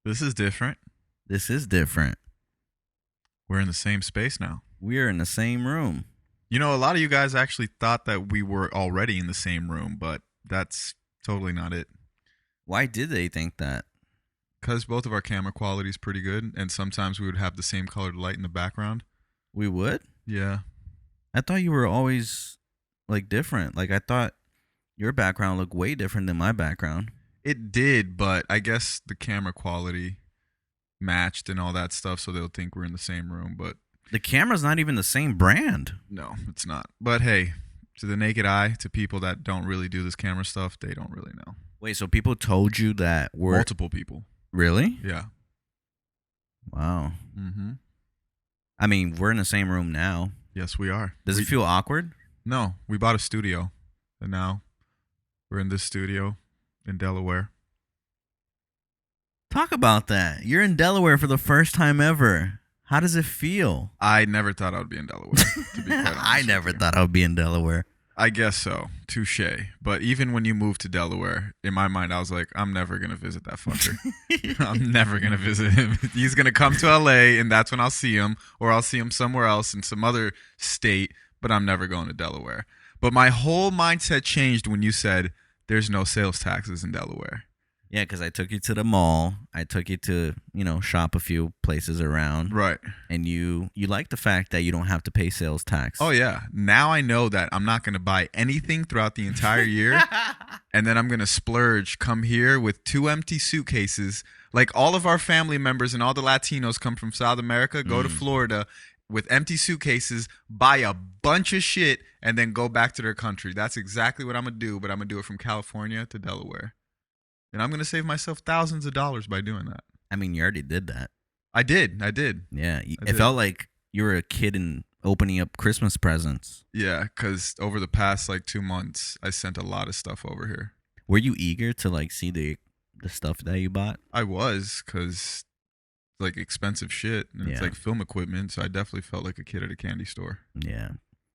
This is different. This is different. We're in the same space now. We're in the same room. You know, a lot of you guys actually thought that we were already in the same room, but that's totally not it. Why did they think that? Because both of our camera quality is pretty good, and sometimes we would have the same colored light in the background. We would? Yeah. I thought you were always, like, different. Like, I thought your background looked way different than my background. It did, but I guess the camera quality matched and all that stuff, so they'll think we're in the same room, but... The camera's not even the same brand. No, it's not. But hey, to the naked eye, to people that don't really do this camera stuff, they don't really know. Wait, so people told you that we're... Multiple people. Really? Yeah. Wow. Mm-hmm. I mean, we're in the same room now. Yes, we are. Does it feel awkward? No, we bought a studio, and now we're in this studio in Delaware. Talk about that. You're in Delaware for the first time ever. How does it feel? I never thought I would be in Delaware, to be quite honest. I never thought I would be in Delaware. I guess so. Touche. But even when you moved to Delaware, in my mind, I was like, I'm never going to visit that fucker. I'm never going to visit him. He's going to come to LA, and that's when I'll see him, or I'll see him somewhere else in some other state, but I'm never going to Delaware. But my whole mindset changed when you said there's no sales taxes in Delaware. Yeah, because I took you to the mall. I took you to, shop a few places around. Right. And you like the fact that you don't have to pay sales tax. Oh, yeah. Now I know that I'm not going to buy anything throughout the entire year. And then I'm going to splurge, come here with 2 empty suitcases. Like all of our family members and all the Latinos come from South America, go to Florida with empty suitcases, buy a bunch of shit, and then go back to their country. That's exactly what I'm going to do, but I'm going to do it from California to Delaware. And I'm going to save myself thousands of dollars by doing that. I mean, you already did that. I did. Yeah. It felt like you were a kid and opening up Christmas presents. Yeah, because over the past 2 months, I sent a lot of stuff over here. Were you eager to see the stuff that you bought? I was, because it's expensive shit. And Yeah. It's film equipment, so I definitely felt like a kid at a candy store. Yeah.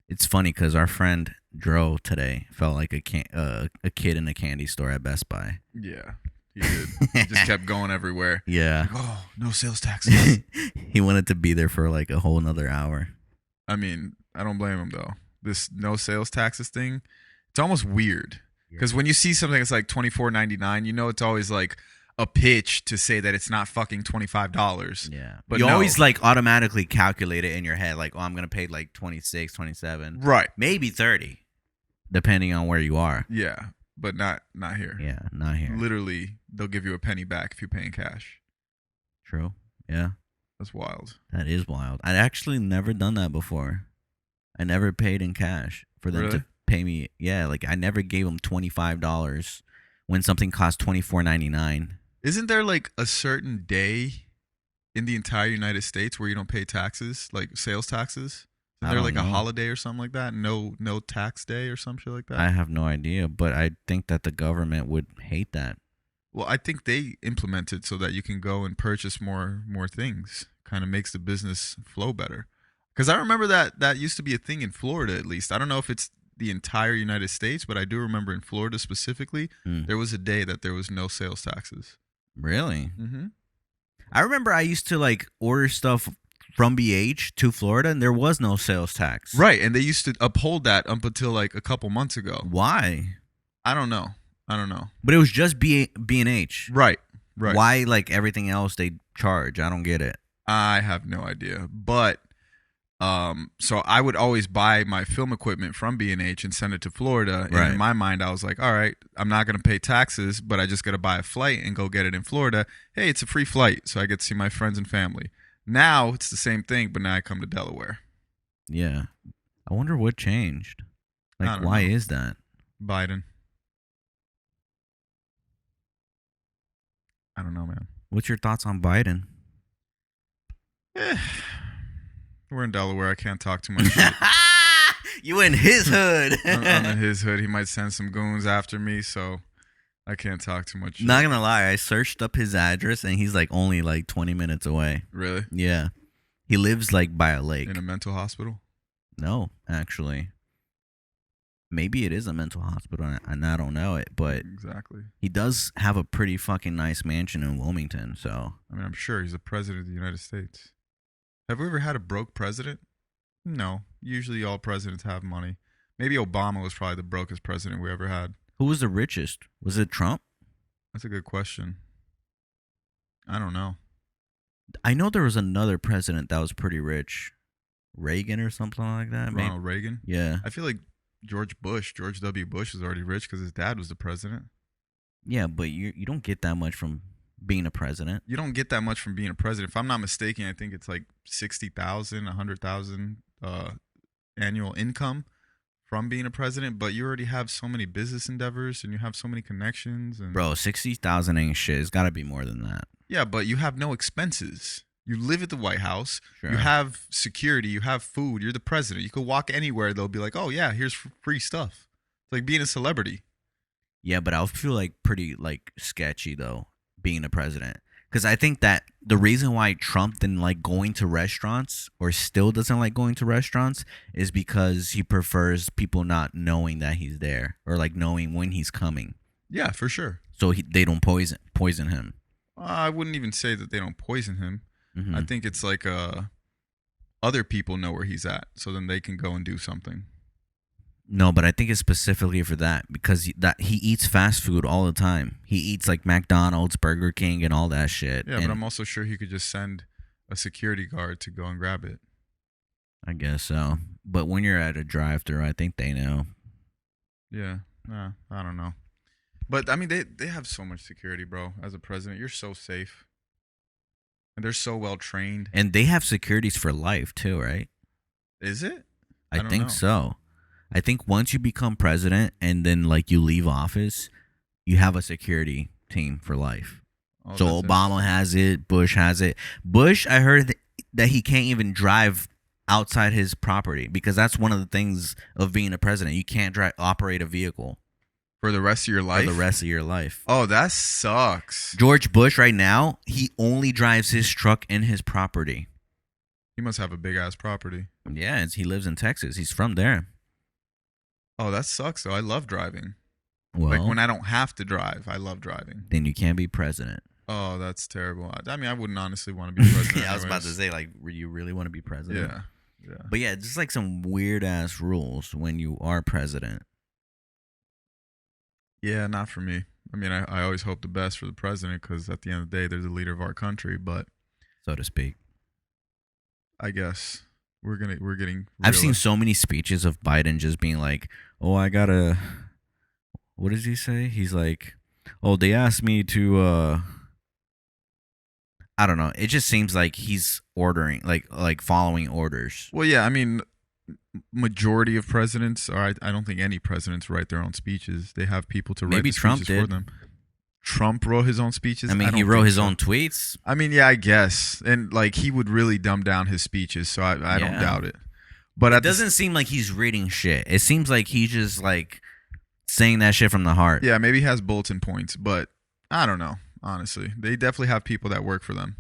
It's funny because our friend Dro today felt like a kid in a candy store at Best Buy. Yeah, he did. He just kept going everywhere. Yeah. Oh, no sales taxes. He wanted to be there for a whole nother hour. I mean, I don't blame him, though. This no sales taxes thing, it's almost weird. Because when you see something that's $24.99, it's always a pitch to say that it's not fucking $25. Yeah. But you no. always automatically calculate it in your head. I'm going to pay 26, 27. Right. Maybe 30. Depending on where you are. Yeah. But not here. Yeah, not here. Literally, they'll give you a penny back if you pay in cash. True. Yeah. That's wild. That is wild. I'd actually never done that before. I never paid in cash for them to pay me. Yeah, I never gave them $25 when something cost $24.99. Isn't there a certain day in the entire United States where you don't pay taxes, sales taxes? Is there a holiday or something like that? No tax day or some shit like that? I have no idea, but I think that the government would hate that. Well, I think they implement it so that you can go and purchase more things. Kind of makes the business flow better. Because I remember that used to be a thing in Florida, at least. I don't know if it's the entire United States, but I do remember in Florida specifically, there was a day that there was no sales taxes. Really? Mm-hmm. I remember I used to order stuff from BH to Florida, and there was no sales tax. Right, and they used to uphold that up until a couple months ago. Why? I don't know. But it was just B&H. Right. Why everything else they charge? I don't get it. I have no idea. But so I would always buy my film equipment from B&H and send it to Florida. Right. And in my mind, I was like, all right, I'm not going to pay taxes, but I just got to buy a flight and go get it in Florida. Hey, it's a free flight, so I get to see my friends and family. Now it's the same thing, but now I come to Delaware. Yeah. I wonder what changed. I why don't know. is that? Biden. I don't know, man. What's your thoughts on Biden? We're in Delaware. I can't talk too much shit. You in his hood. I'm in his hood. He might send some goons after me, so I can't talk too much shit. Not gonna lie, I searched up his address and he's only 20 minutes away. Really? Yeah. He lives by a lake. In a mental hospital? No, actually. Maybe it is a mental hospital, and I don't know it, but Exactly. he does have a pretty fucking nice mansion in Wilmington. So I mean, I'm sure he's the president of the United States. Have we ever had a broke president? No. Usually all presidents have money. Maybe Obama was probably the brokest president we ever had. who was the richest? Was it Trump? That's a good question. I don't know. I know there was another president that was pretty rich, Reagan or something like that. Maybe. Ronald Reagan? Yeah, I feel like George W. Bush is already rich because his dad was the president. yeah, but you don't get that much from being a president. You don't get that much from being a president. If I'm not mistaken, I think it's like 60,000, 100,000 annual income from being a president. But you already have so many business endeavors and you have so many connections. And Bro, 60,000 ain't shit. It's got to be more than that. yeah, but you have no expenses. You live at the White House. Sure. You have security. You have food. You're the president. You could walk anywhere. They'll be like, oh, yeah, here's free stuff. It's like being a celebrity. Yeah, but I feel like pretty like sketchy though being a president, because I think that the reason why Trump didn't like going to restaurants or still doesn't like going to restaurants is because he prefers people not knowing that he's there or like knowing when he's coming, Yeah, for sure. so they don't poison him. I wouldn't even say that they don't poison him. Mhm. I think it's like other people know where he's at, so then they can go and do something. No, but I think it's specifically for that because he eats fast food all the time. He eats like McDonald's, Burger King, and all that shit. Yeah, and but I'm also sure he could just send a security guard to go and grab it. I guess so. But when you're at a drive-thru, I think they know. Yeah, I don't know. But, I mean, they have so much security, bro. As a president, you're so safe. And they're so well trained. And they have securities for life too, right? Is it? I don't think know. so. I think once you become president and then like you leave office, you have a security team for life. Oh, So that's Obama has it, Bush has it. Bush, I heard that he can't even drive outside his property because that's one of the things of being a president. You can't operate a vehicle for the rest of your life? for the rest of your life. Oh, that sucks. George Bush right now, he only drives his truck in his property. He must have a big-ass property. Yeah, he lives in Texas. He's from there. Oh, that sucks, though. I love driving. Well, Like, when I don't have to drive, I love driving. then you can't be president. Oh, that's terrible. I mean, I wouldn't honestly want to be president. Yeah, I was about to anyways. say, like, you really want to be president? Yeah. But yeah, just like some weird ass rules when you are president. Yeah, not for me. I mean, I always hope the best for the president because at the end of the day, they're the leader of our country. But So to speak. I guess we're getting. I've seen real- so many speeches of Biden just being like, "Oh, I gotta." What does he say? He's like, "Oh, they asked me to." I don't know. It just seems like he's ordering, like following orders. Well, yeah. I mean, majority of presidents, or I don't think any presidents write their own speeches. They have people to write Maybe the Trump speeches for did. them. Trump wrote his own speeches. I mean, he don't wrote think his so. own tweets. I mean, yeah, I guess, and like he would really dumb down his speeches, so I don't Yeah. doubt it. But It doesn't seem like he's reading shit. It seems like he's just like saying that shit from the heart. yeah, maybe he has bulletin points, but I don't know. Honestly, they definitely have people that work for them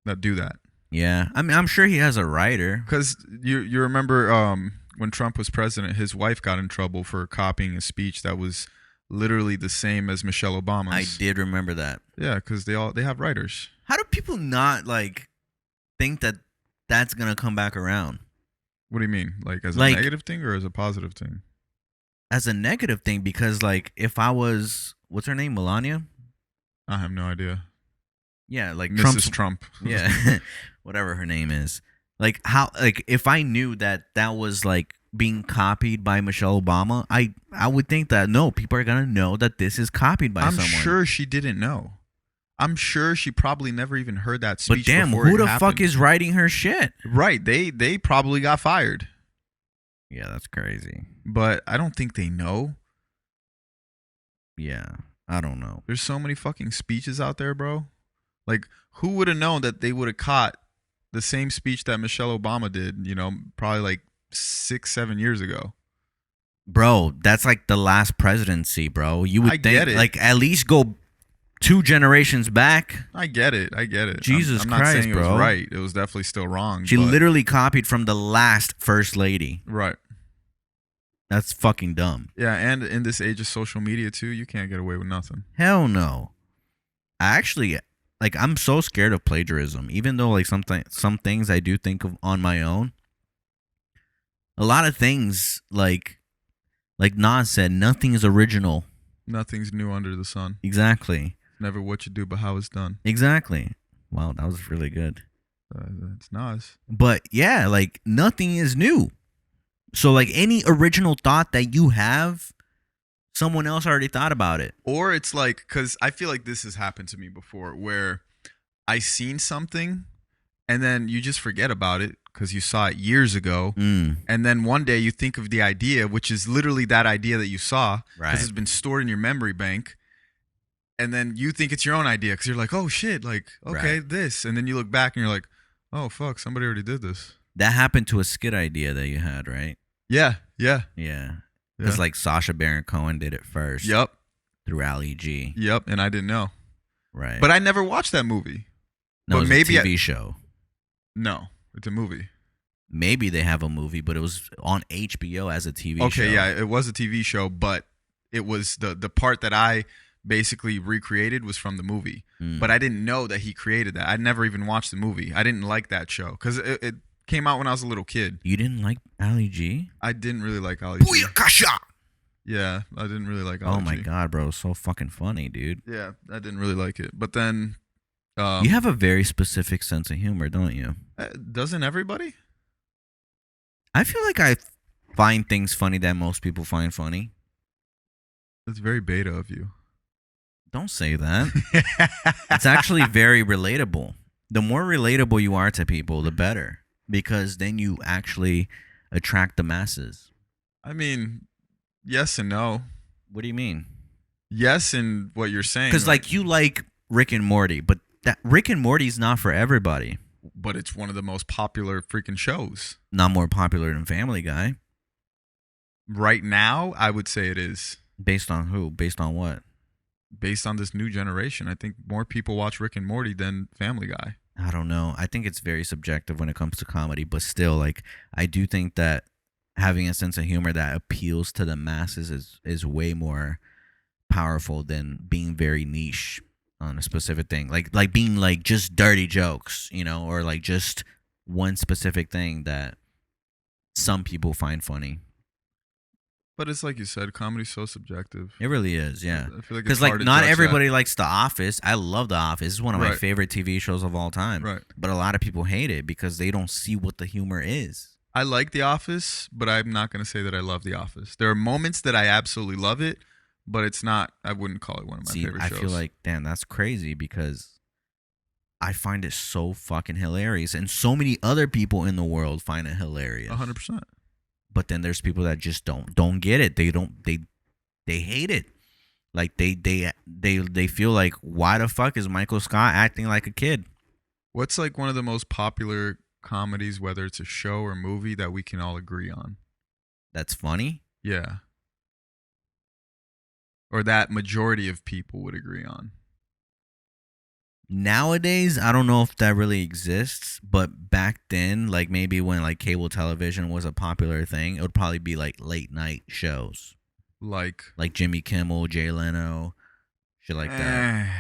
that do that. Yeah. I mean, I'm sure he has a writer. Because you remember when Trump was president, his wife got in trouble for copying a speech that was literally the same as Michelle Obama's. I did remember that. Yeah, because they have writers. How do people not like think that that's gonna come back around What do you mean? Like as a Like- negative thing or as a positive thing? as a negative thing? Because like if I was, what's her name, Melania? I have no idea. Yeah, like Mrs. Trump. Yeah, whatever her name is. Like how, like if I knew that was like being copied by Michelle Obama, I would think that no, people are gonna know that this is copied by I'm someone. sure she didn't know. I'm sure she probably never even heard that speech. But damn, before who it the happened. fuck is writing her shit? Right? They probably got fired, Yeah, that's crazy. but I don't think they know. Yeah, I don't know. There's so many fucking speeches out there, bro. Like, who would have known that they would have caught the same speech that Michelle Obama did? You know, probably like 6-7 years ago. Bro, that's like the last presidency, bro. You would I think get it. like at least go 2 generations back. I get it. Jesus I'm not Christ, saying it bro. was right. It was definitely still wrong. She but- literally copied from the last first lady. Right. That's fucking dumb. Yeah, and in this age of social media too, you can't get away with nothing. Hell no. I actually like. I'm so scared of plagiarism. Even though like some things I do think of on my own. A lot of things like Nas said, nothing is original. Nothing's new under the sun. Exactly. Never what you do, but how it's done. Exactly. Wow, that was really good. It's Nas. But yeah, like nothing is new. So like any original thought that you have, someone else already thought about it. Or it's like, because I feel like this has happened to me before, where I seen something and then you just forget about it because you saw it years ago. And then one day you think of the idea, which is literally that idea that you saw, because it's been stored in your memory bank. And then you think it's your own idea because you're like, oh shit, like, okay, this. And then you look back and you're like, oh fuck, somebody already did this. That happened to a skit idea that you had, right? Yeah. Because like Sacha Baron Cohen did it first. Yep. Through Ali G. Yep, and I didn't know. Right. But I never watched that movie. No, but it's maybe a TV show. No, it's a movie. Maybe they have a movie, but it was on HBO as a TV show. Okay, yeah, it was a TV show, but it was the part that I basically recreated was from the movie. But I didn't know that he created that. I never even watched the movie. I didn't like that show because it came out when I was a little kid. You didn't like Ali G? I didn't really like Ali G. Booyakasha! Yeah, I didn't really like Ali G. Oh my god, bro, so fucking funny, dude. Yeah, I didn't really like it. But then you have a very specific sense of humor, don't you? Doesn't everybody? I feel like I find things funny that most people find funny. That's very beta of you. Don't say that. It's actually very relatable. The more relatable you are to people, the better. Because then you actually attract the masses. I mean, yes and no. What do you mean? Yes, in what you're saying. Because like you like Rick and Morty, but that Rick and Morty's not for everybody. But it's one of the most popular freaking shows. Not more popular than Family Guy. Right now, I would say it is. Based on who? Based on what? Based on this new generation. I think more people watch Rick and Morty than Family Guy. I don't know. I think it's very subjective when it comes to comedy, but still, like, I do think that having a sense of humor that appeals to the masses is way more powerful than being very niche on a specific thing. Like being like just dirty jokes, you know, or like just one specific thing that some people find funny. But it's like you said, comedy's so subjective. It really is, yeah. I feel like because like not everybody likes The Office. I love The Office. It's one of my favorite TV shows of all time. Right. But a lot of people hate it because they don't see what the humor is. I like The Office, but I'm not going to say that I love The Office. There are moments that I absolutely love it, but it's not. I wouldn't call it one of my favorite shows. I feel like, damn, that's crazy because I find it so fucking hilarious, and so many other people in the world find it hilarious. 100%. But then there's people that just don't get it. They hate it. Like they feel like, why the fuck is Michael Scott acting like a kid? What's like one of the most popular comedies, whether it's a show or movie, that we can all agree on? That's funny? Yeah. Or that majority of people would agree on. Nowadays, I don't know if that really exists, but back then, like maybe when like cable television was a popular thing, it would probably be like late night shows. Like Jimmy Kimmel, Jay Leno, shit like that.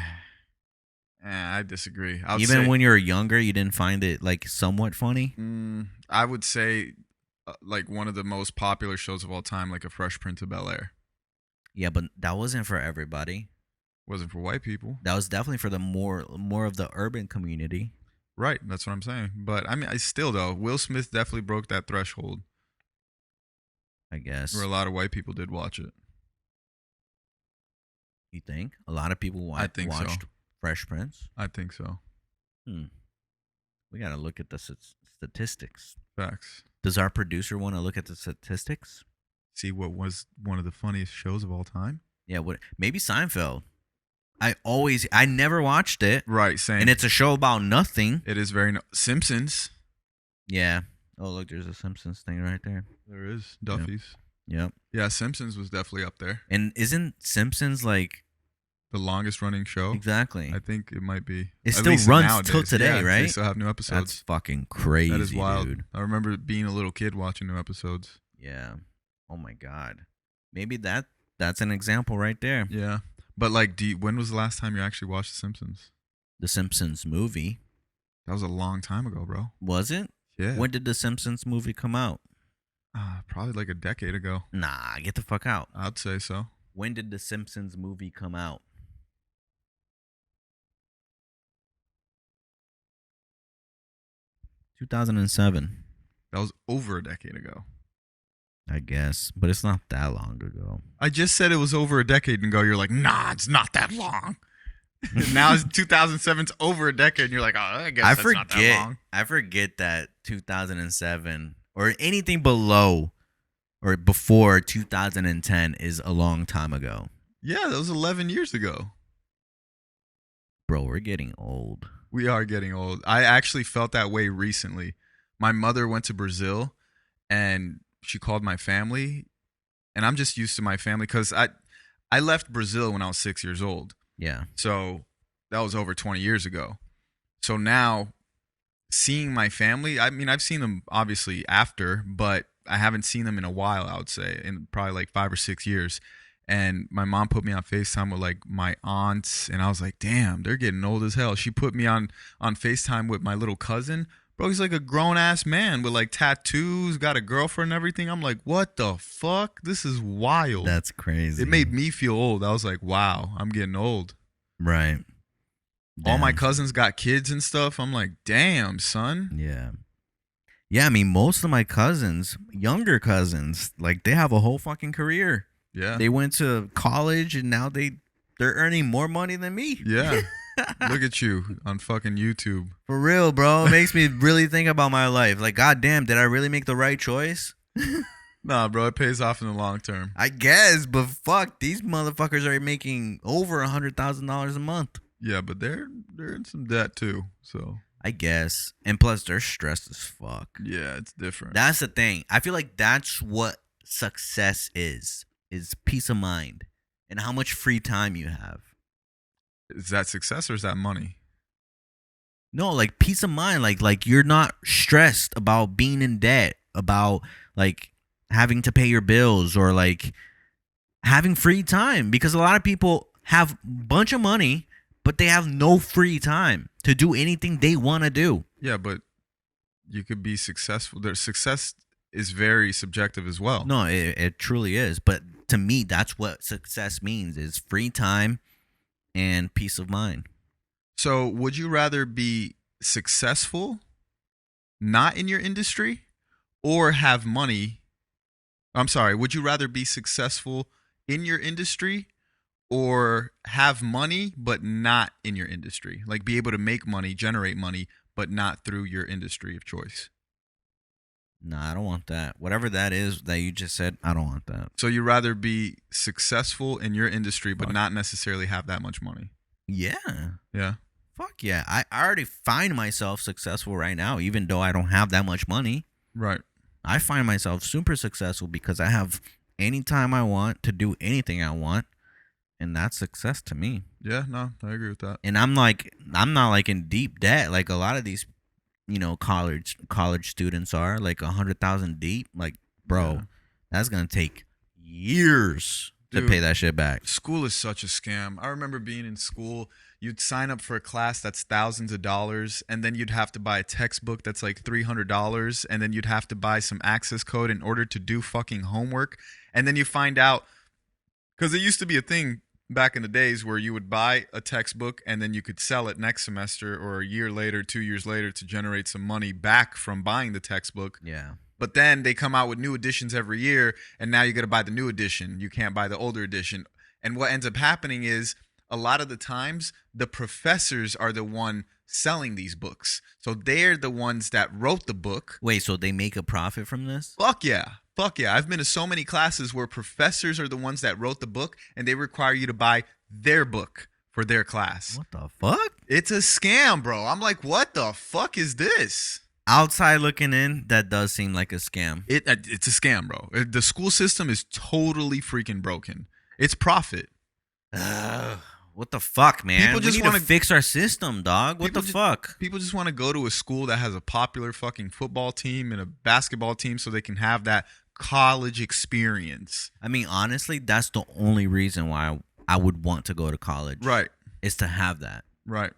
I disagree. Even when you were younger, you didn't find it like somewhat funny? I would say like one of the most popular shows of all time, like A Fresh Prince of Bel-Air. Yeah, but that wasn't for everybody. Wasn't for white people. That was definitely for the more of the urban community. Right, that's what I'm saying. But I mean, I still though, Will Smith definitely broke that threshold. I guess. Where a lot of white people did watch it. You think? A lot of people watched Fresh Prince? I think so. We got to look at the statistics. Facts. Does our producer want to look at the statistics? See what was one of the funniest shows of all time? Yeah, maybe Seinfeld. I never watched it. Right, same. And it's a show about nothing. It is very Simpsons. Yeah. Oh, look, there's a Simpsons thing right there. There is. Duffy's. Yep. Yeah, Simpsons was definitely up there. And isn't Simpsons like the longest running show? Exactly. I think it might be. It still runs till today, right? They still have new episodes. That's fucking crazy. That is wild. Dude. I remember being a little kid watching new episodes. Yeah. Oh my God. Maybe that's an example right there. Yeah. But like, when was the last time you actually watched The Simpsons? The Simpsons movie. That was a long time ago, bro. Was it? Yeah. When did the Simpsons movie come out? Probably like a decade ago. Nah, get the fuck out. I'd say so. When did the Simpsons movie come out? 2007. That was over a decade ago. I guess, but it's not that long ago. I just said it was over a decade ago. You're like, nah, it's not that long. Now it's 2007's over a decade, and you're like, oh, I guess that's not that long. I forget that 2007 or anything below or before 2010 is a long time ago. Yeah, that was 11 years ago. Bro, we're getting old. We are getting old. I actually felt that way recently. My mother went to Brazil, and she called my family, and I'm just used to my family because I left Brazil when I was 6 years old. Yeah. So that was over 20 years ago. So now seeing my family, I mean, I've seen them obviously after, but I haven't seen them in a while, I would say, in probably like 5 or 6 years. And my mom put me on FaceTime with like my aunts, and I was like, damn, they're getting old as hell. She put me on FaceTime with my little cousin. Bro, he's like a grown-ass man with like tattoos, got a girlfriend and everything. I'm like, what the fuck? This is wild. That's crazy. It made me feel old. I was like, wow, I'm getting old. Right. All my cousins got kids and stuff. I'm like, damn, son. Yeah. Yeah, I mean, most of my cousins, younger cousins, like they have a whole fucking career. Yeah. They went to college and now they're earning more money than me. Yeah. Look at you on fucking YouTube. For real, bro. It makes me really think about my life. Like, goddamn, did I really make the right choice? Nah, bro, it pays off in the long term. I guess, but fuck, these motherfuckers are making over $100,000 a month. Yeah, but they're in some debt too. So I guess, and plus they're stressed as fuck. Yeah, it's different. That's the thing. I feel like that's what success is peace of mind and how much free time you have. Is that success or is that money? No, like peace of mind, like you're not stressed about being in debt, about like having to pay your bills or like having free time, because a lot of people have a bunch of money but they have no free time to do anything they want to do. Yeah, but you could be successful. Their success is very subjective as well. No, it truly is. But to me, that's what success means, is free time and peace of mind. So would you rather be successful, not in your industry, or have money? I'm sorry. Would you rather be successful in your industry or have money, but not in your industry? Like be able to make money, generate money, but not through your industry of choice. Nah, I don't want that. Whatever that is that you just said, I don't want that. So you'd rather be successful in your industry, but not necessarily have that much money? Yeah. Yeah. Fuck yeah. I already find myself successful right now, even though I don't have that much money. Right. I find myself super successful because I have any time I want to do anything I want. And that's success to me. Yeah, no, I agree with that. And I'm not like in deep debt like a lot of these, college students are, like 100,000 deep. Like, bro, yeah. That's gonna take years to pay that shit back. School is such a scam. I remember being in school. You'd sign up for a class that's thousands of dollars, and then you'd have to buy a textbook that's like $300, and then you'd have to buy some access code in order to do fucking homework. And then you find out, because it used to be a thing back in the days where you would buy a textbook and then you could sell it next semester or a year later, 2 years later, to generate some money back from buying the textbook. Yeah. But then they come out with new editions every year, and now you got to buy the new edition. You can't buy the older edition. And what ends up happening is a lot of the times the professors are the one selling these books. So they're the ones that wrote the book. Wait, so they make a profit from this? Fuck yeah. Fuck yeah. I've been to so many classes where professors are the ones that wrote the book, and they require you to buy their book for their class. What the fuck? It's a scam, bro. I'm like, what the fuck is this? Outside looking in, that does seem like a scam. It's a scam, bro. The school system is totally freaking broken. It's profit. What the fuck, man? People just we need to fix our system, dog. What the fuck? People just want to go to a school that has a popular fucking football team and a basketball team so they can have that college experience. I mean, honestly, that's the only reason why I would want to go to college. Right. Is to have that. Right.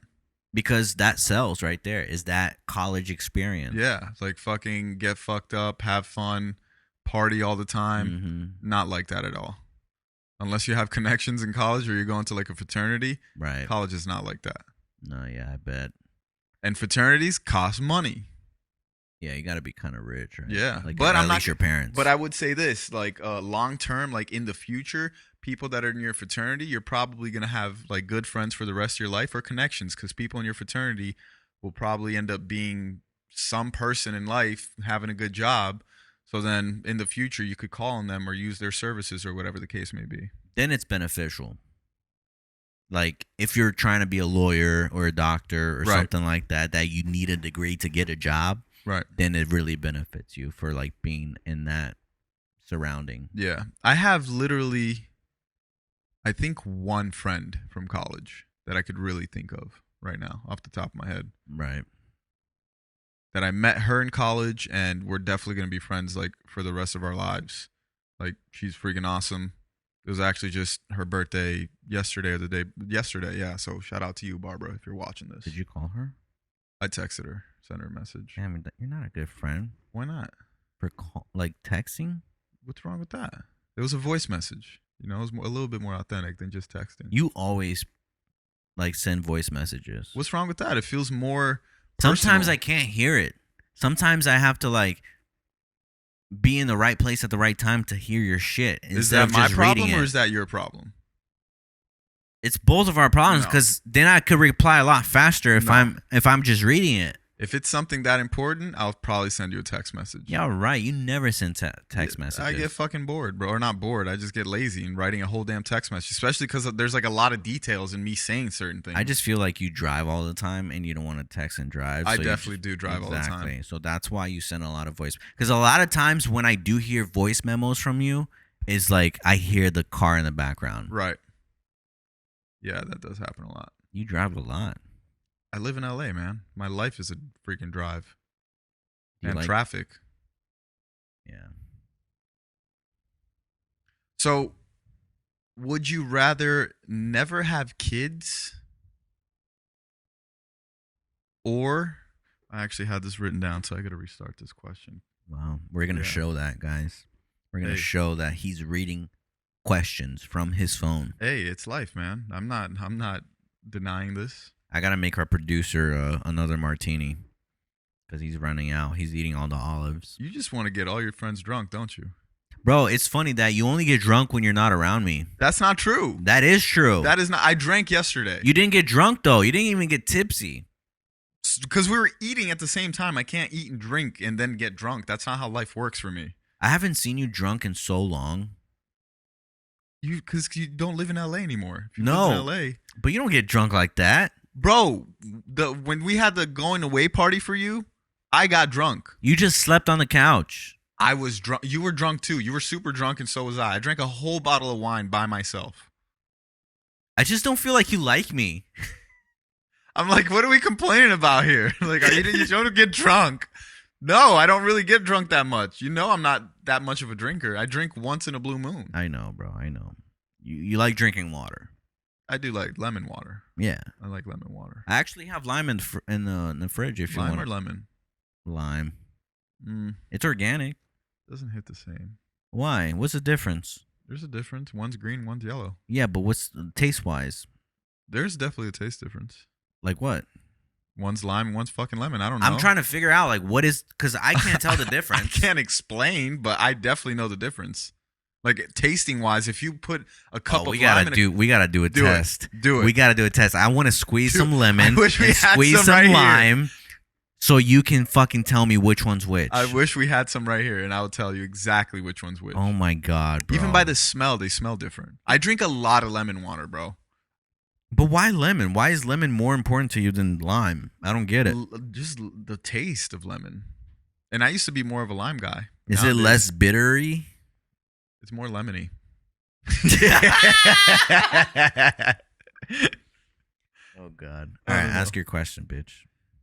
Because that sells right there. Is that college experience. Yeah. It's like fucking get fucked up, have fun, party all the time. Mm-hmm. Not like that at all. Unless you have connections in college or you're going to like a fraternity. Right. College is not like that. No, yeah, I bet. And fraternities cost money. Yeah, you got to be kind of rich, right? Yeah, like, but at I'm not least your parents. But I would say this, like long term, like in the future, people that are in your fraternity, you're probably gonna have like good friends for the rest of your life or connections, because people in your fraternity will probably end up being some person in life having a good job. So then in the future, you could call on them or use their services or whatever the case may be. Then it's beneficial. Like if you're trying to be a lawyer or a doctor or Right. something like that, that you need a degree to get a job. Right. Then it really benefits you for like being in that surrounding. Yeah. I have literally, I think, one friend from college that I could really think of right now off the top of my head. Right. That I met her in college and we're definitely going to be friends like for the rest of our lives. Like she's freaking awesome. It was actually just her birthday yesterday or the day yesterday. Yeah. So shout out to you, Barbara, if you're watching this. Did you call her? I texted her, sent her a message. Damn, you're not a good friend Why not? for like texting. What's wrong with that? It was a voice message. You know, it was a little bit more authentic than just texting. You always like send voice messages. What's wrong with that? It feels more Sometimes personal. I can't hear it. Sometimes I have to like be in the right place at the right time to hear your shit. Is that of my just reading problem or it. is that your problem? It's both of our problems, No. because then I could reply a lot faster if No. I'm just reading it. If it's something that important, I'll probably send you a text message. Yeah, right. You never send text messages. I get fucking bored, bro. Or not bored. I just get lazy in writing a whole damn text message, especially because there's like a lot of details in me saying certain things. I just feel like you drive all the time and you don't want to text and drive. I so you definitely just- do drive all the time. Exactly. So that's why you send a lot of voice. Because a lot of times when I do hear voice memos from you, is like I hear the car in the background. Right. Yeah, that does happen a lot. You drive a lot. I live in LA, man. My life is a freaking drive. Do you And like- traffic. Yeah. So, would you rather never have kids, or I actually had this written down, so I got to restart this question. Wow. We're gonna Yeah. show that, guys. We're gonna Hey. show that he's reading questions from his phone. Hey, it's life, man. I'm not denying this. I gotta make our producer another martini because he's running out. He's eating all the olives. You just want to get all your friends drunk, don't you? Bro, it's funny that you only get drunk when you're not around me. That's not true. That is true. That is not. I drank yesterday. You didn't get drunk though. You didn't even get tipsy. Because we were eating at the same time. I can't eat and drink and then get drunk. That's not how life works for me. I haven't seen you drunk in so long. Because you don't live in LA anymore. If you No. live in LA, But you don't get drunk like that. bro. When we had the going away party for you, I got drunk. You just slept on the couch. I was drunk. You were drunk too. You were super drunk, and so was I. I drank a whole bottle of wine by myself. I just don't feel like you like me. I'm like, what are we complaining about here? Like, you don't get drunk. No, I don't really get drunk that much. You know, I'm not that much of a drinker. I drink once in a blue moon. I know, bro. I know. You like drinking water. I do like lemon water. Yeah. I like lemon water. I actually have lime in the fridge if you Lime want. or lemon? Lime. Mm, It's organic. doesn't hit the same. Why? What's the difference? There's a difference. One's green, one's yellow. Yeah, but what's taste wise? There's definitely a taste difference. Like what? One's lime, one's fucking lemon. I don't know. I'm trying to figure out like what is, because I can't tell the difference. I can't explain, but I definitely know the difference. Like tasting wise, if you put a cup of we lime gotta in a we gotta do a Do it. test. Do it. We gotta do a test. I want to squeeze Dude, some lemon. I wish we and had squeeze some some right here. lime, so you can fucking tell me which one's which. I wish we had some right here, and I would tell you exactly which one's which. Oh my god, bro. Even by the smell, they smell different. I drink a lot of lemon water, bro. But why lemon? Why is lemon more important to you than lime? I don't get it. Just the taste of lemon. And I used to be more of a lime guy. Is it Nowadays, less bittery? It's more lemony. Oh god. I All right, don't know. ask your question, bitch.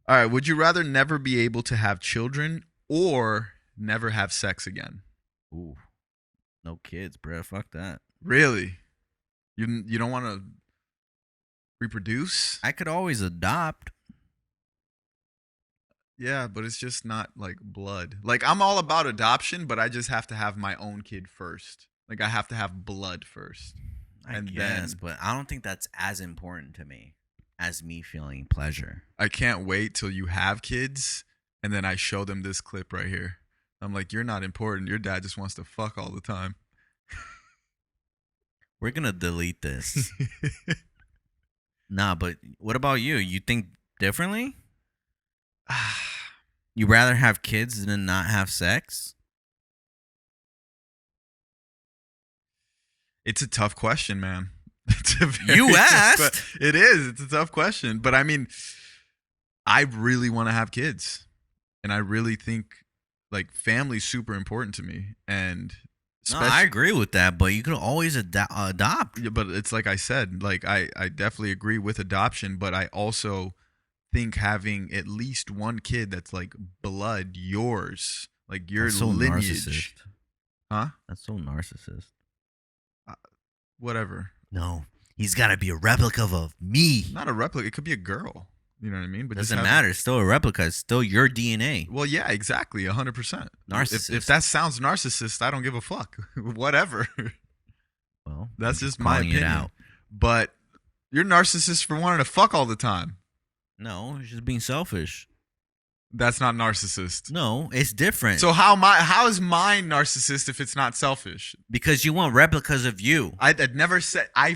All right. Would you rather never be able to have children or never have sex again? Ooh, no kids, bruh. Fuck that. Really? You don't want to reproduce? I could always adopt. Yeah, but it's just not like blood. Like I'm all about adoption, but I just have to have my own kid first. Like I have to have blood first. I And guess, then but I don't think that's as important to me as me feeling pleasure. I can't wait till you have kids and then I show them this clip right here. I'm like, you're not important. Your dad just wants to fuck all the time. We're gonna delete this. Nah, but what about you? You think differently? You rather have kids than not have sex? It's a tough question, man. It's a very You tough asked. It is. It's a tough question. But I mean, I really want to have kids. And I really think like family's super important to me. And No, I agree with that, but you could always adopt. Yeah, but it's like I said, like I definitely agree with adoption, but I also think having at least one kid that's like blood yours, like your That's so lineage. narcissist. Huh? That's so narcissist. Whatever. No, he's got to be a replica of me. Not a replica. It could be a girl. You know what I mean? But just Doesn't matter. It's still a replica. It's still your DNA. Well, yeah, exactly. 100%. Narcissist. If that sounds narcissist, I don't give a fuck. Whatever. Well, That's I'm just my calling opinion. it out. But you're narcissist for wanting to fuck all the time. No, it's just being selfish. That's not narcissist. No, it's different. So how is mine narcissist if it's not selfish? Because you want replicas of you. I've never said I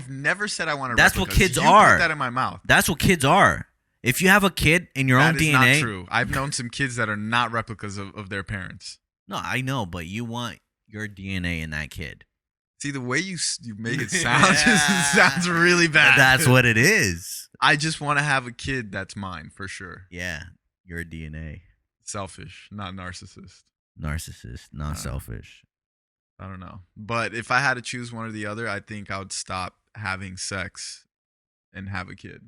want to. That's what kids you are. Put that in my mouth. That's what kids are. If you have a kid in your own That is DNA, not true. I've known some kids that are not replicas of their parents. No, I know, but you want your DNA in that kid. See, the way you make it sound just sounds really bad. That's what it is. I just want to have a kid that's mine for sure. Yeah, your DNA. Selfish, not narcissist. Narcissist, not selfish. I don't know. But if I had to choose one or the other, I think I would stop having sex and have a kid.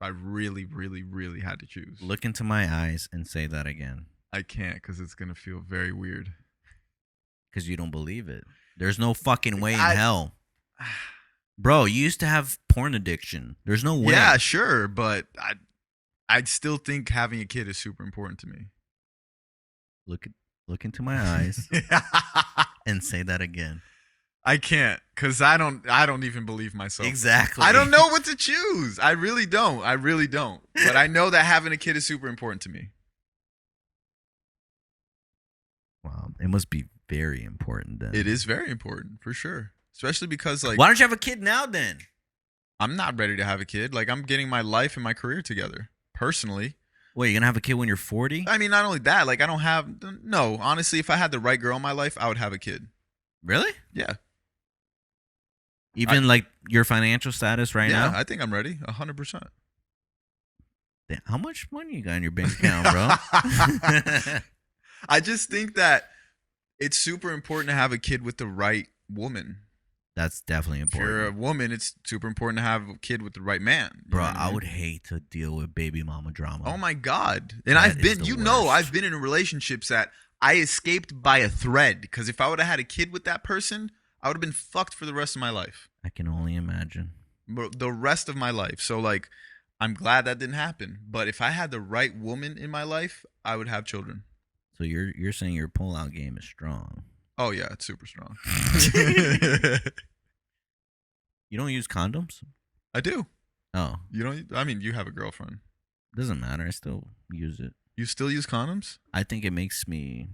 If I really, really, really had to choose. Look into my eyes and say that again. I can't because it's going to feel very weird. Because you don't believe it. There's no fucking way in hell. Bro, you used to have porn addiction. There's no way. Yeah, sure. But I'd still think having a kid is super important to me. Look into my eyes and say that again. I can't because I don't even believe myself. Exactly. I don't know what to choose. I really don't. But I know that having a kid is super important to me. Wow, it must be very important then. It is very important for sure. Especially because like why don't you have a kid now then? I'm not ready to have a kid. Like I'm getting my life and my career together personally. Wait, you're going to have a kid when you're 40? I mean, not only that, like honestly, if I had the right girl in my life, I would have a kid. Really? Yeah. Even like your financial status right now? Yeah, I think I'm ready. 100%. Damn, how much money you got in your bank account, bro? I just think that it's super important to have a kid with the right woman. That's definitely important. If you're a woman, it's super important to have a kid with the right man. Bro, I would hate to deal with baby mama drama. Oh my God. And That I've been, is the worst. I've been in relationships that I escaped by a thread. Because if I would have had a kid with that person, I would have been fucked for the rest of my life. I can only imagine. The rest of my life. So like, I'm glad that didn't happen. But if I had the right woman in my life, I would have children. So you're saying your pullout game is strong. Oh yeah, it's super strong. You don't use condoms? I do. Oh. You don't? I mean, you have a girlfriend. Doesn't matter. I still use it. You still use condoms? I think it makes me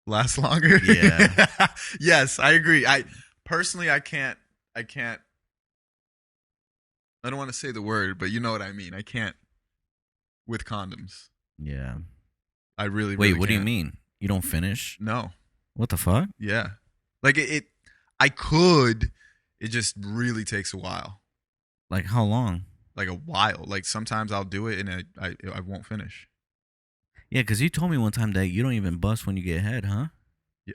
Last longer? Yeah. Yes, I agree. I can't. I don't want to say the word, but you know what I mean. I can't with condoms. Yeah. I really, Wait, really what do you can't. mean? You don't finish? No. What the fuck? Yeah. Like I could. It just really takes a while. Like how long? Like a while. Like sometimes I'll do it and I won't finish. Yeah, because you told me one time that you don't even bust when you get head, huh?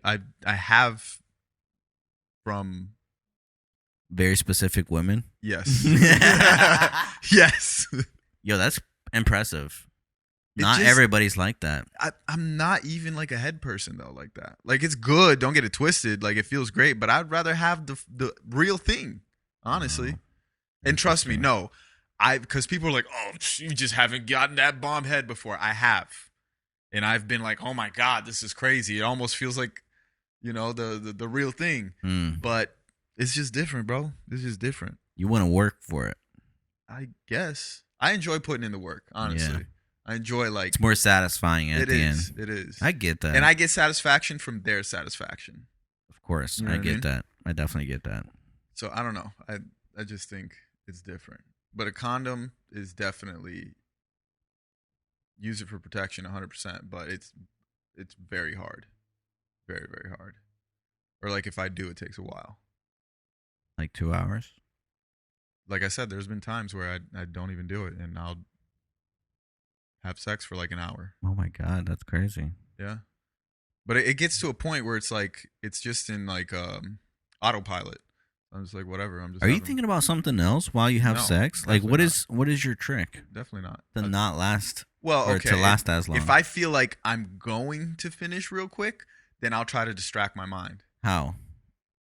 I have from Very specific women. yes. Yes. Yo, that's impressive. Not everybody's like that. I'm not even like a head person though, like that. Like it's good. Don't get it twisted. Like it feels great, but I'd rather have the real thing, honestly. Oh, and trust me, no, because people are like, oh, you just haven't gotten that bomb head before. I have, and I've been like, oh my god, this is crazy. It almost feels like, the real thing, but it's just different, bro. It's just different. You want to work for it. I guess I enjoy putting in the work, honestly. Yeah. I enjoy like it's more satisfying at the end. It is. I get that. And I get satisfaction from their satisfaction. Of course. You know I get that. I definitely get that. So I don't know. I just think it's different. But a condom is definitely use it for protection 100%, but it's very hard. Very, very hard. Or like if I do, it takes a while. Like 2 hours? Like I said, there's been times where I don't even do it and I'll have sex for like an hour. Oh my god, that's crazy. Yeah. But it gets to a point where it's like it's just in like autopilot. I'm just like whatever. Are you thinking about something else while you have sex? Like what is your trick? Definitely not. To not last. Well, or to last as long. If I feel like I'm going to finish real quick, then I'll try to distract my mind. How?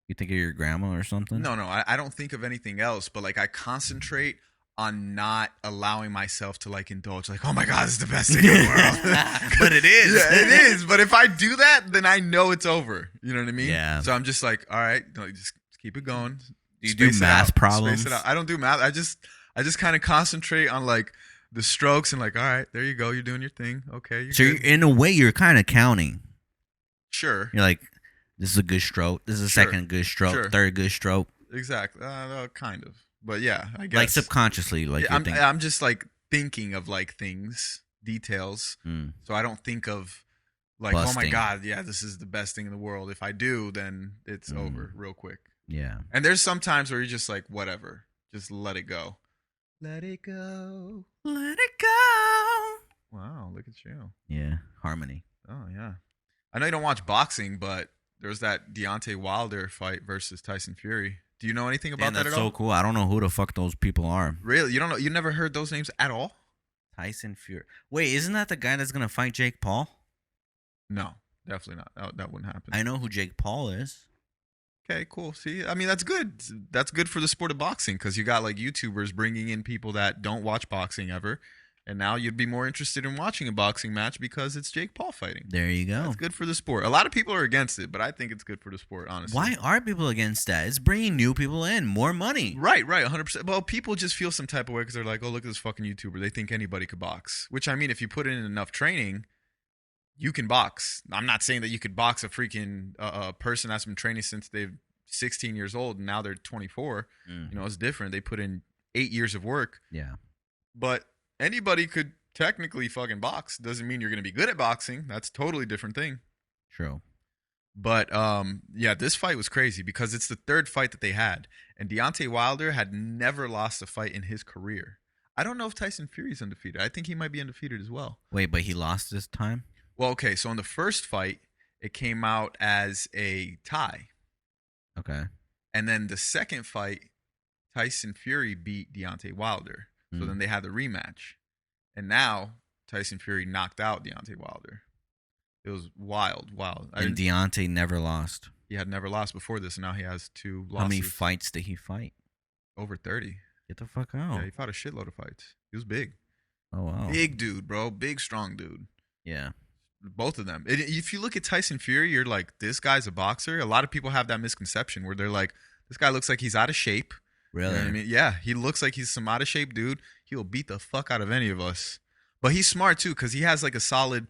You think of your grandma or something? No, I don't think of anything else. But like I concentrate on not allowing myself to like indulge. Like, oh my god, this is the best thing in the world. But it is. Yeah, it is. But if I do that, then I know it's over. You know what I mean? Yeah. So I'm just like, all right, just keep it going. Do you do math problems? Space it out. I don't do math. I just kind of concentrate on like the strokes and like, all right, there you go. You're doing your thing. Okay. So in a way, you're kind of counting. Sure. You're like, this is a good stroke. This is a second good stroke. Sure. Third good stroke. Exactly. Kind of. But yeah, I guess. Like subconsciously, like yeah, I'm just like thinking of like things, details. So I don't think of like, busting. Oh my god, yeah, this is the best thing in the world. If I do, then it's over real quick. Yeah. And there's some times where you're just like, whatever, just let it go. Let it go. Let it go. Wow, look at you. Yeah, harmony. Oh yeah. I know you don't watch boxing, but there was that Deontay Wilder fight versus Tyson Fury. Do you know anything about that at all? That's so cool. I don't know who the fuck those people are. Really? You don't know? You never heard those names at all? Tyson Fury. Wait, isn't that the guy that's going to fight Jake Paul? No, definitely not. That wouldn't happen. I know who Jake Paul is. Okay, cool. See, I mean, that's good. That's good for the sport of boxing because you got like YouTubers bringing in people that don't watch boxing ever. And now you'd be more interested in watching a boxing match because it's Jake Paul fighting. There you go. That's good for the sport. A lot of people are against it, but I think it's good for the sport, honestly. Why are people against that? It's bringing new people in, more money. Right, 100%. Well, people just feel some type of way because they're like, oh, look at this fucking YouTuber. They think anybody could box. Which, I mean, if you put in enough training, you can box. I'm not saying that you could box a freaking person that's been training since they're 16 years old and now they're 24. You know, it's different. They put in 8 years of work. Yeah. But anybody could technically fucking box. Doesn't mean you're going to be good at boxing. That's a totally different thing. True. But yeah, this fight was crazy because it's the third fight that they had, and Deontay Wilder had never lost a fight in his career. I don't know if Tyson Fury's undefeated. I think he might be undefeated as well. Wait, but he lost this time? Well, okay, so in the first fight, it came out as a tie. Okay. And then the second fight, Tyson Fury beat Deontay Wilder. So then they had the rematch. And now Tyson Fury knocked out Deontay Wilder. It was wild. And Deontay never lost. He had never lost before this, and now he has 2 losses. How many fights did he fight? Over 30. Get the fuck out. Yeah, he fought a shitload of fights. He was big. Oh, wow. Big dude, bro. Big, strong dude. Yeah. Both of them. If you look at Tyson Fury, you're like, this guy's a boxer. A lot of people have that misconception where they're like, this guy looks like he's out of shape. Really? You know what I mean? Yeah, he looks like he's some out of shape dude. He'll beat the fuck out of any of us. But he's smart too because he has like a solid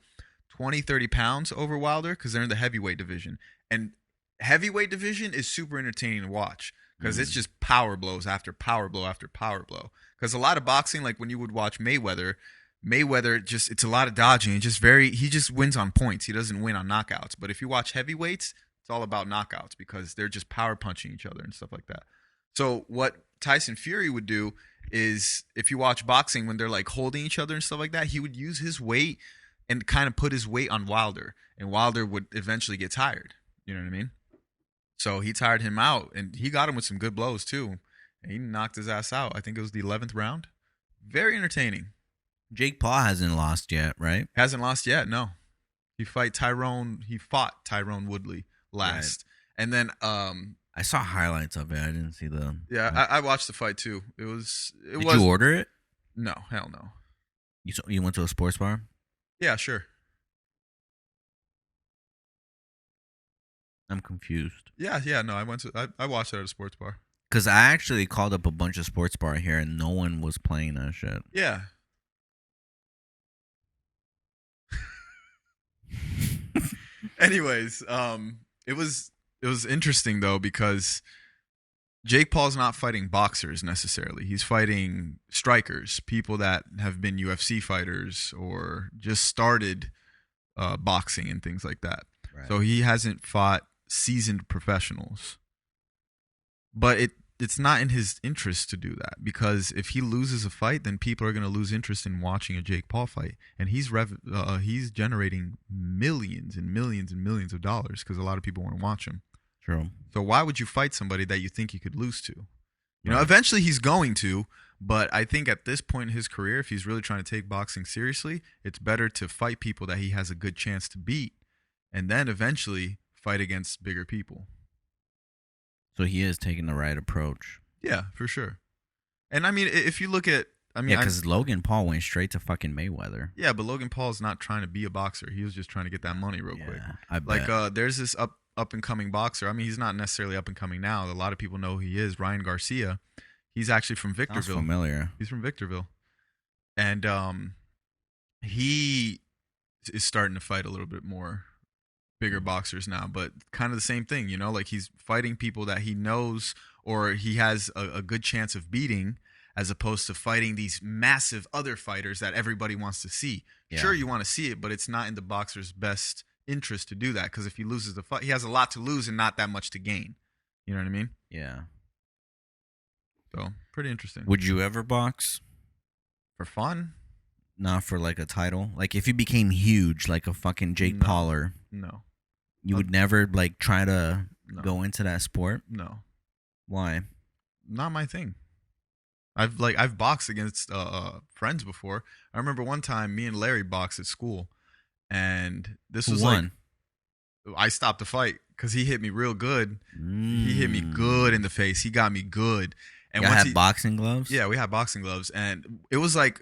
20, 30 pounds over Wilder because they're in the heavyweight division. And heavyweight division is super entertaining to watch because it's just power blows after power blow after power blow. Because a lot of boxing, like when you would watch Mayweather just, it's a lot of dodging. He just wins on points. He doesn't win on knockouts. But if you watch heavyweights, it's all about knockouts because they're just power punching each other and stuff like that. So what Tyson Fury would do is if you watch boxing when they're like holding each other and stuff like that, he would use his weight and kind of put his weight on Wilder. And Wilder would eventually get tired. You know what I mean? So he tired him out and he got him with some good blows too. And he knocked his ass out. I think it was the 11th round. Very entertaining. Jake Paul hasn't lost yet, right? Hasn't lost yet. No, he fought Tyrone Woodley last, and then I saw highlights of it. I didn't see the. yeah, I watched the fight too. It was. Did you order it? No, hell no. You went to a sports bar? Yeah, sure. I'm confused. Yeah. No, I watched it at a sports bar. Because I actually called up a bunch of sports bar here and no one was playing that shit. Yeah. Anyways, it was interesting though because Jake Paul's not fighting boxers necessarily. He's fighting strikers, people that have been UFC fighters or just started boxing and things like that. Right. So he hasn't fought seasoned professionals. But it's not in his interest to do that because if he loses a fight, then people are going to lose interest in watching a Jake Paul fight, and he's generating millions and millions and millions of dollars because a lot of people want to watch him. True. So why would you fight somebody that you think you could lose to? You know, eventually he's going to, but I think at this point in his career, if he's really trying to take boxing seriously, it's better to fight people that he has a good chance to beat, and then eventually fight against bigger people. So he is taking the right approach. Yeah, for sure. And I mean, if you look at, because Logan Paul went straight to fucking Mayweather. Yeah, but Logan Paul's not trying to be a boxer. He was just trying to get that money real quick. I bet. Like, there's this up and coming boxer. I mean, he's not necessarily up and coming now. A lot of people know who he is. Ryan Garcia. He's actually from Victorville. Sounds familiar. He's from Victorville, and he is starting to fight a little bit more bigger boxers now, but kind of the same thing, you know, like he's fighting people that he knows or he has a good chance of beating as opposed to fighting these massive other fighters that everybody wants to see. Yeah. Sure, you want to see it, but it's not in the boxer's best interest to do that because if he loses the fight, he has a lot to lose and not that much to gain. You know what I mean? Yeah. So, pretty interesting. Would you ever box? For fun? Not for like a title? Like if you became huge, like a fucking Jake Pauler. No. You would never like try to go into that sport? No. Why? Not my thing. I've boxed against friends before. I remember one time me and Larry boxed at school, and this was like I stopped the fight because he hit me real good. He hit me good in the face. He got me good. And you had boxing gloves? Yeah, we had boxing gloves, and it was like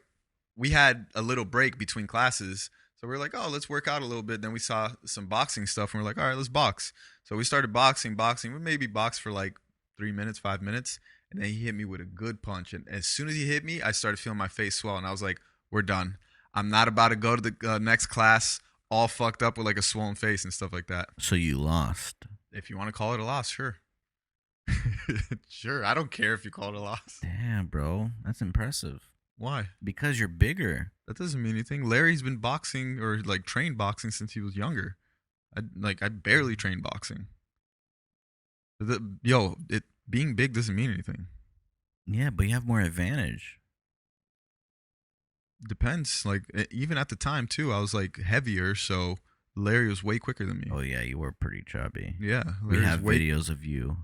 we had a little break between classes. So we were like, oh, let's work out a little bit. Then we saw some boxing stuff, and we're like, all right, let's box. So we started boxing. We maybe boxed for like 3 minutes, 5 minutes, and then he hit me with a good punch. And as soon as he hit me, I started feeling my face swell, and I was like, we're done. I'm not about to go to the next class all fucked up with like a swollen face and stuff like that. So you lost. If you want to call it a loss, sure. Sure, I don't care if you call it a loss. Damn, bro. That's impressive. Why? Because you're bigger. That doesn't mean anything. Larry's been boxing or like trained boxing since he was younger. I barely trained boxing. Being big doesn't mean anything. Yeah, but you have more advantage. Depends. Like even at the time too, I was like heavier, so Larry was way quicker than me. Oh yeah, you were pretty chubby. Yeah, we have videos of you.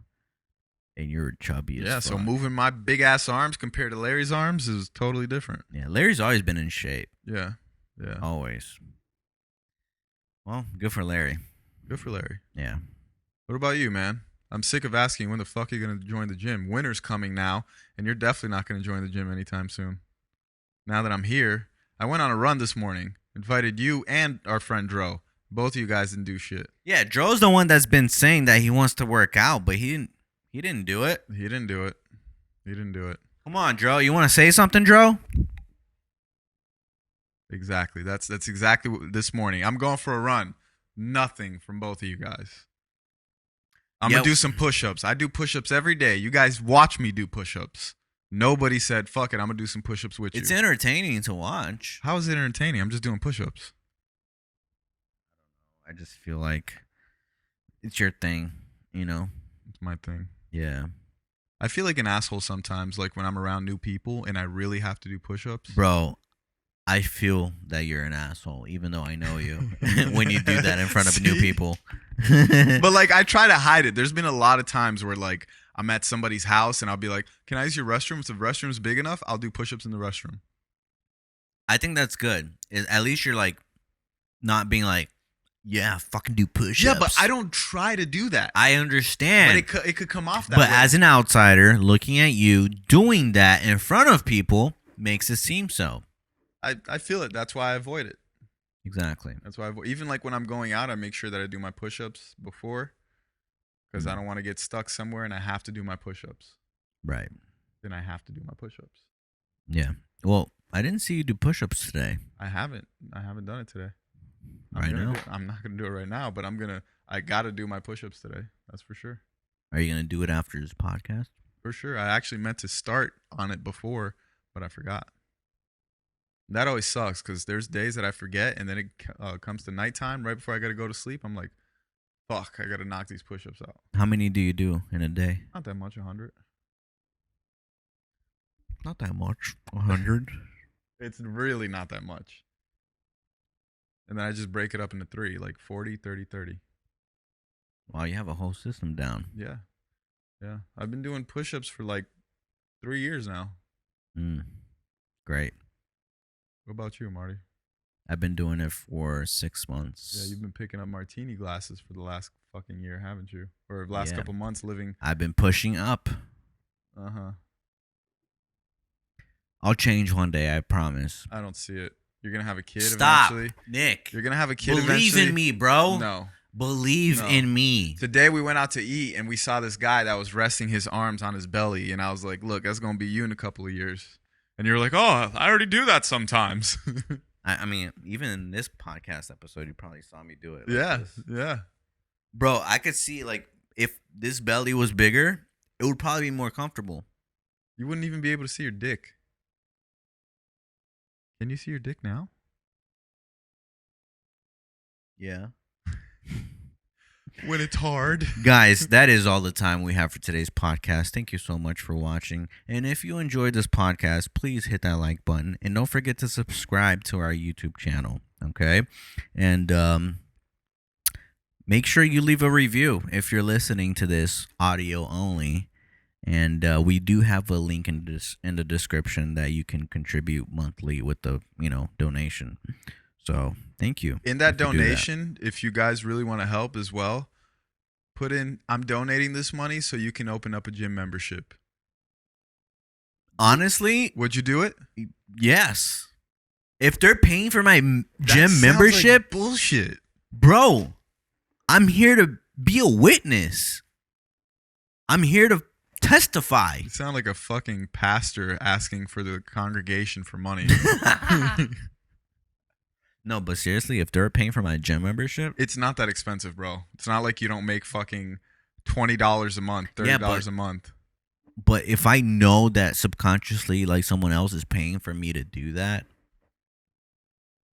And you're chubby as fuck. So moving my big ass arms compared to Larry's arms is totally different. Yeah, Larry's always been in shape. Yeah. Always. Well, good for Larry. Good for Larry. Yeah. What about you, man? I'm sick of asking when the fuck you're going to join the gym. Winter's coming now, and you're definitely not going to join the gym anytime soon. Now that I'm here, I went on a run this morning, invited you and our friend Dro. Both of you guys didn't do shit. Yeah, Dro's the one that's been saying that he wants to work out, but he didn't do it. He didn't do it. Come on, Dro. You want to say something, Dro? Exactly. That's exactly what, this morning. I'm going for a run. Nothing from both of you guys. I'm going to do some push-ups. I do push-ups every day. You guys watch me do push-ups. Nobody said, fuck it, I'm going to do some push-ups with you. It's entertaining to watch. How is it entertaining? I'm just doing push-ups. I just feel like it's your thing, you know? It's my thing. Yeah. I feel like an asshole sometimes, like when I'm around new people and I really have to do push-ups. Bro, I feel that you're an asshole, even though I know you, when you do that in front of new people. But like I try to hide it. There's been a lot of times where like I'm at somebody's house and I'll be like, can I use your restroom? If the restroom's big enough, I'll do push-ups in the restroom. I think that's good. At least you're like not being like, yeah, fucking do push-ups. Yeah, but I don't try to do that. I understand. But it could come off that but way. as an outsider looking at you doing that in front of people makes it seem so. I feel it. That's why I avoid it. Exactly. That's why even like when I'm going out, I make sure that I do my push-ups before, because I don't want to get stuck somewhere and I have to do my push-ups. Right. Then I have to do my push-ups. Yeah. Well, I didn't see you do push-ups today. I haven't done it today. I'm not gonna do it right now, but I gotta do my push-ups today. That's for sure. Are you gonna do it after this podcast? For sure. I actually meant to start on it before, but I forgot. That always sucks because there's days that I forget, and then it comes to nighttime right before I gotta go to sleep. I'm like, fuck, I gotta knock these push-ups out. How many do you do in a day? Not that much, 100. Not that much. 100. It's really not that much. And then I just break it up into 3, like 40, 30, 30. Wow, you have a whole system down. Yeah. Yeah. I've been doing push-ups for like 3 years now. Great. What about you, Marty? I've been doing it for 6 months. Yeah, you've been picking up martini glasses for the last fucking year, haven't you? Or last couple months living. I've been pushing up. Uh-huh. I'll change one day, I promise. I don't see it. You're going to have a kid Stop, eventually. Nick. You're going to have a kid Believe eventually. in me, bro. No. Believe in me. Today we went out to eat and we saw this guy that was resting his arms on his belly. And I was like, look, that's going to be you in a couple of years. And you were like, oh, I already do that sometimes. I mean, even in this podcast episode, you probably saw me do it. Yeah. Bro, I could see, like, if this belly was bigger, it would probably be more comfortable. You wouldn't even be able to see your dick. Can you see your dick now? Yeah. When it's hard. Guys, that is all the time we have for today's podcast. Thank you so much for watching. And if you enjoyed this podcast, please hit that like button. And don't forget to subscribe to our YouTube channel. Okay? And make sure you leave a review if you're listening to this audio only. And we do have a link in the description that you can contribute monthly with the donation. So thank you. In that donation, if you guys really want to help as well, put in, I'm donating this money so you can open up a gym membership. Honestly, would you do it? Yes. If they're paying for my gym membership, like bullshit, bro. I'm here to be a witness. I'm here to testify. You sound like a fucking pastor asking for the congregation for money. No, but seriously, if they're paying for my gym membership, it's not that expensive, bro. It's not like you don't make fucking $20 a month, $30 a month. But if I know that subconsciously, like, someone else is paying for me to do that,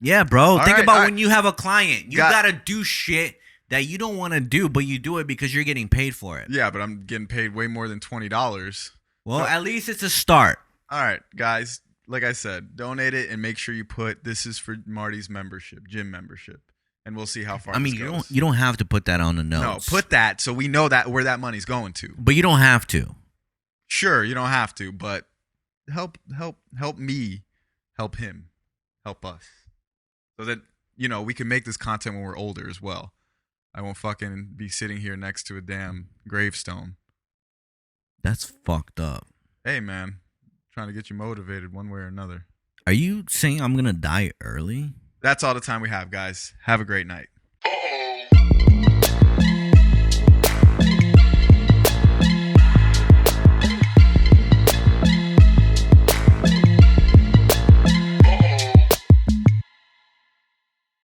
yeah, bro. Think about when you have a client, you gotta do shit that you don't want to do, but you do it because you're getting paid for it. Yeah, but I'm getting paid way more than $20. Well, at least it's a start. All right, guys. Like I said, donate it and make sure you put this is for Marty's membership, gym membership, and we'll see how far. I mean, you don't have to put that on the notes. No, put that so we know that where that money's going to. But you don't have to. Sure, you don't have to, but help me, help him, help us, so that we can make this content when we're older as well. I won't fucking be sitting here next to a damn gravestone. That's fucked up. Hey, man. Trying to get you motivated one way or another. Are you saying I'm going to die early? That's all the time we have, guys. Have a great night.